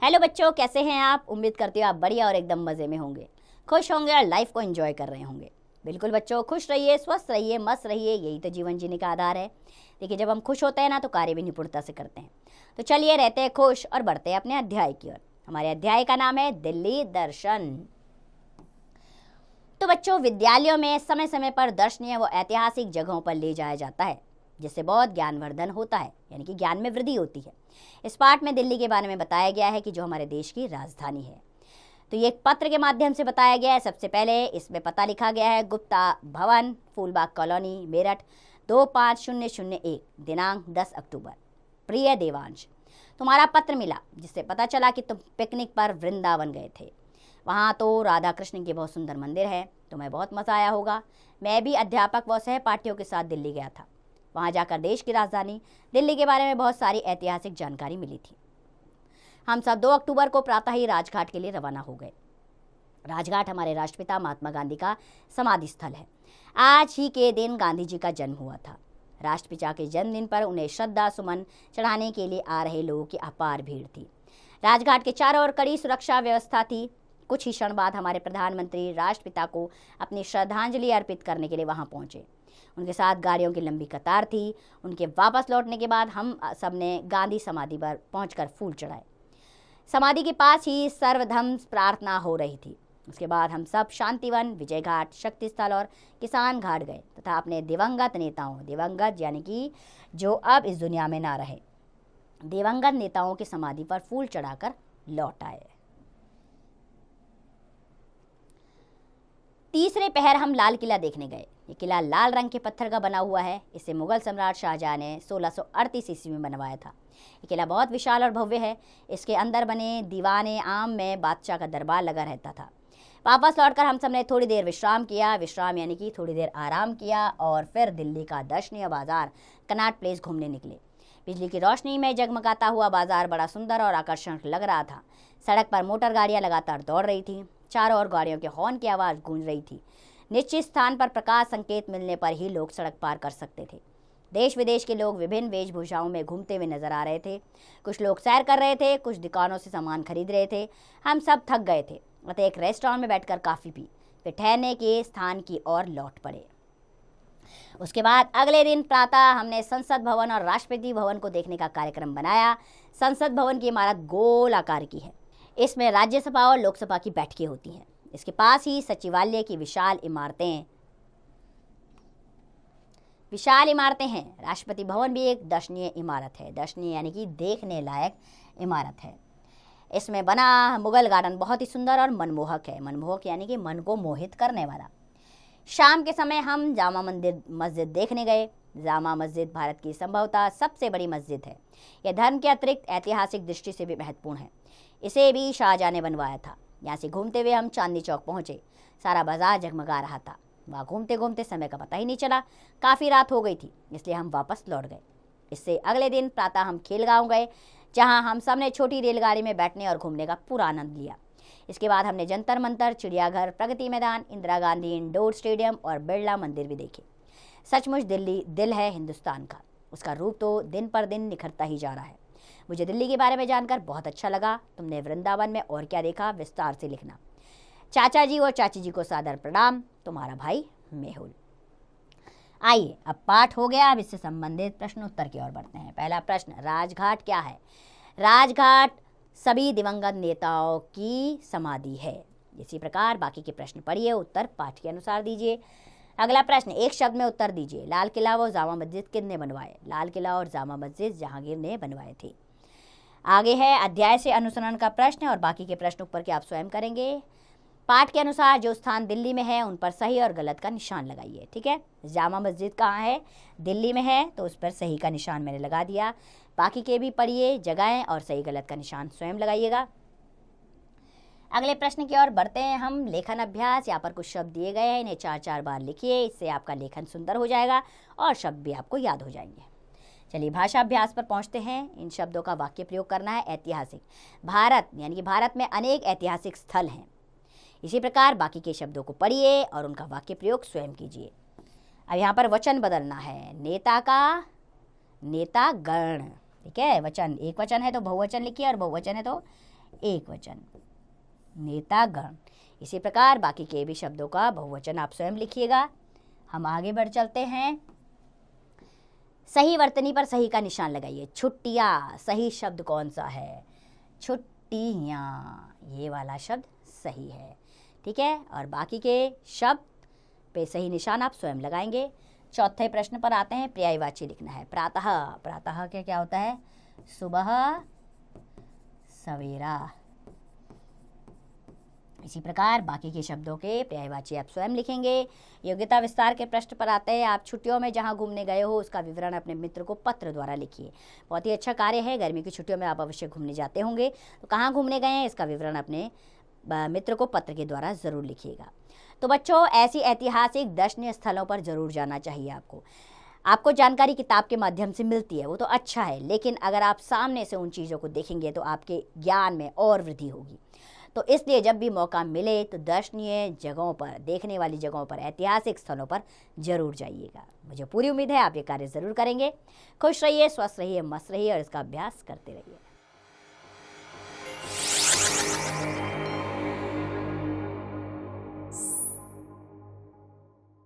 Hello बच्चों, कैसे हैं आप? उम्मीद करती हूँ आप बढ़िया और एकदम मज़े में होंगे, खुश होंगे और लाइफ को एंजॉय कर रहे होंगे। बिल्कुल बच्चों, खुश रहिए, स्वस्थ रहिए, मस्त रहिए, यही तो जीवन जीने का आधार है। देखिए, जब हम खुश होते हैं ना तो कार्य भी निपुणता से करते हैं। तो चलिए रहते हैं खुश और बढ़ते हैं अपने अध्याय की ओर। हमारे अध्याय का नाम है दिल्ली दर्शन। तो बच्चों, विद्यालयों में समय समय पर दर्शनीय व ऐतिहासिक जगहों पर ले जाया जाता है, जिससे बहुत ज्ञानवर्धन होता है, यानी कि ज्ञान में वृद्धि होती है। इस पाठ में दिल्ली के बारे में बताया गया है कि जो हमारे देश की राजधानी है। तो ये एक पत्र के माध्यम से बताया गया है। सबसे पहले इसमें पता लिखा गया है गुप्ता भवन, फूलबाग कॉलोनी, मेरठ 25001, दिनांक 10 अक्टूबर। प्रिय देवांश, तुम्हारा पत्र मिला जिससे पता चला कि तुम पिकनिक पर वृंदावन गए थे। वहाँ तो राधा कृष्ण के बहुत सुंदर मंदिर है, तुम्हें बहुत मज़ा आया होगा। मैं भी अध्यापक व सहपाठियों के साथ दिल्ली गया था। वहाँ जाकर देश की राजधानी दिल्ली के बारे में बहुत सारी ऐतिहासिक जानकारी मिली थी। हम सब 2 अक्टूबर को प्रातः ही राजघाट के लिए रवाना हो गए। राजघाट हमारे राष्ट्रपिता महात्मा गांधी का समाधि स्थल है। आज ही के दिन गांधी जी का जन्म हुआ था। राष्ट्रपिता के जन्मदिन पर उन्हें श्रद्धा सुमन चढ़ाने के लिए आ रहे लोगों की अपार भीड़ थी। राजघाट के चारों ओर कड़ी सुरक्षा व्यवस्था थी। कुछ ही क्षण बाद हमारे प्रधानमंत्री राष्ट्रपिता को अपनी श्रद्धांजलि अर्पित करने के लिए वहां पहुंचे। उनके साथ गाड़ियों की लंबी कतार थी। उनके वापस लौटने के बाद हम सब ने गांधी समाधि पर पहुंचकर फूल चढ़ाए। समाधि के पास ही सर्वधर्म प्रार्थना हो रही थी। उसके बाद हम सब शांतिवन, विजय घाट, शक्ति स्थल और किसान घाट गए तथा अपने दिवंगत नेताओं, दिवंगत यानी कि जो अब इस दुनिया में ना रहे, दिवंगत नेताओं की समाधि पर फूल चढ़ाकर लौट आए। तीसरे पहर हम लाल किला देखने गए। ये किला लाल रंग के पत्थर का बना हुआ है। इसे मुगल सम्राट शाहजहां ने 1638 ईस्वी में बनवाया था। ये किला बहुत विशाल और भव्य है। इसके अंदर बने दीवाने आम में बादशाह का दरबार लगा रहता था। वापस लौटकर हम सब ने थोड़ी देर विश्राम किया। विश्राम यानी कि थोड़ी देर आराम किया और फिर दिल्ली का दर्शनीय बाजार कनॉट प्लेस घूमने निकले। बिजली की रोशनी में जगमगाता हुआ बाजार बड़ा सुंदर और आकर्षक लग रहा था। सड़क पर मोटर गाड़ियां लगातार दौड़ रही थी। चारों ओर गाड़ियों के हॉर्न की आवाज़ गूंज रही थी। निश्चित स्थान पर प्रकाश संकेत मिलने पर ही लोग सड़क पार कर सकते थे। देश विदेश के लोग विभिन्न वेशभूषाओं में घूमते हुए नजर आ रहे थे। कुछ लोग सैर कर रहे थे, कुछ दुकानों से सामान खरीद रहे थे। हम सब थक गए थे, अतः एक रेस्टोरेंट में बैठकर कॉफ़ी पी, फिर ठहरने के स्थान की ओर लौट पड़े। उसके बाद अगले दिन प्रातः हमने संसद भवन और राष्ट्रपति भवन को देखने का कार्यक्रम बनाया। संसद भवन की इमारत गोल आकार की है। इसमें राज्यसभा और लोकसभा की बैठकें होती हैं। इसके पास ही सचिवालय की विशाल इमारतें हैं। राष्ट्रपति भवन भी एक दर्शनीय इमारत है। दर्शनीय यानी कि देखने लायक इमारत है। इसमें बना मुगल गार्डन बहुत ही सुंदर और मनमोहक है। मनमोहक यानी कि मन को मोहित करने वाला। शाम के समय हम जामा मस्जिद देखने गए। जामा मस्जिद भारत की संभवतः सबसे बड़ी मस्जिद है। यह धर्म के अतिरिक्त ऐतिहासिक दृष्टि से भी महत्वपूर्ण है। इसे भी शाहजहां ने बनवाया था। यहाँ से घूमते हुए हम चांदनी चौक पहुँचे। सारा बाजार जगमगा रहा था। वहाँ घूमते घूमते समय का पता ही नहीं चला। काफ़ी रात हो गई थी, इसलिए हम वापस लौट गए। इससे अगले दिन प्रातः हम खेलगांव गए, जहाँ हम सब ने छोटी रेलगाड़ी में बैठने और घूमने का पूरा आनंद लिया। इसके बाद हमने जंतर मंतर, चिड़ियाघर, प्रगति मैदान, इंदिरा गांधी इंडोर स्टेडियम और बिरला मंदिर भी देखे। सचमुच दिल्ली दिल है हिंदुस्तान का। उसका रूप तो दिन पर दिन निखरता ही जा रहा है। मुझे दिल्ली के बारे में जानकर बहुत अच्छा लगा। तुमने वृंदावन में और क्या देखा, विस्तार से लिखना। चाचा जी और चाची जी को सादर प्रणाम। तुम्हारा भाई मेहुल। आइए, अब पाठ हो गया। अब इससे संबंधित प्रश्न उत्तर की ओर बढ़ते हैं। पहला प्रश्न, राजघाट क्या है? राजघाट सभी दिवंगत नेताओं की समाधि है। इसी प्रकार बाकी के प्रश्न पढ़िए, उत्तर पाठ के अनुसार दीजिए। अगला प्रश्न, एक शब्द में उत्तर दीजिए। लाल किला व जामा मस्जिद किसने बनवाए? लाल किला और जामा मस्जिद जहांगीर ने बनवाए थे। आगे है अध्याय से अनुसरण का प्रश्न और बाकी के प्रश्न ऊपर के आप स्वयं करेंगे। पाठ के अनुसार जो स्थान दिल्ली में है उन पर सही और गलत का निशान लगाइए। ठीक है, जामा मस्जिद कहाँ है? दिल्ली में है, तो उस पर सही का निशान मैंने लगा दिया। बाकी के भी पढ़िए जगहें और सही गलत का निशान स्वयं लगाइएगा। अगले प्रश्न की ओर बढ़ते हैं हम। लेखन अभ्यास। यहाँ पर कुछ शब्द दिए गए हैं, इन्हें 4-4 बार लिखिए। इससे आपका लेखन सुंदर हो जाएगा और शब्द भी आपको याद हो जाएंगे। चलिए भाषा अभ्यास पर पहुँचते हैं। इन शब्दों का वाक्य प्रयोग करना है। ऐतिहासिक, भारत यानी कि भारत में अनेक ऐतिहासिक स्थल हैं। इसी प्रकार बाकी के शब्दों को पढ़िए और उनका वाक्य प्रयोग स्वयं कीजिए। अब यहाँ पर वचन बदलना है। नेता का नेतागण। ठीक है, वचन एक वचन है तो बहुवचन लिखिए और बहुवचन है तो एकवचन, नेतागण। इसी प्रकार बाकी के भी शब्दों का बहुवचन आप स्वयं लिखिएगा। हम आगे बढ़ चलते हैं। सही वर्तनी पर सही का निशान लगाइए। छुट्टियाँ, सही शब्द कौन सा है? छुट्टियाँ, ये वाला शब्द सही है। ठीक है, और बाकी के शब्द पे सही निशान आप स्वयं लगाएंगे। चौथे प्रश्न पर आते हैं। पर्यायवाची लिखना है। प्रातः, प्रातः के क्या होता है? सुबह, सवेरा। इसी प्रकार बाकी के शब्दों के पर्यायवाची आप स्वयं लिखेंगे। योग्यता विस्तार के प्रश्न पर आते हैं। आप छुट्टियों में जहां घूमने गए हो उसका विवरण अपने मित्र को पत्र द्वारा लिखिए। बहुत ही अच्छा कार्य है। गर्मी की छुट्टियों में आप अवश्य घूमने जाते होंगे, तो कहाँ घूमने गए हैं इसका विवरण अपने मित्र को पत्र के द्वारा ज़रूर लिखिएगा। तो बच्चों, ऐसी ऐतिहासिक दर्शनीय स्थलों पर ज़रूर जाना चाहिए। आपको जानकारी किताब के माध्यम से मिलती है, वो तो अच्छा है, लेकिन अगर आप सामने से उन चीज़ों को देखेंगे तो आपके ज्ञान में और वृद्धि होगी। तो इसलिए जब भी मौका मिले तो दर्शनीय जगहों पर, देखने वाली जगहों पर, ऐतिहासिक स्थलों पर जरूर जाइएगा। मुझे पूरी उम्मीद है आप ये कार्य ज़रूर करेंगे। खुश रहिए, स्वस्थ रहिए, मस्त रहिए और इसका अभ्यास करते रहिए।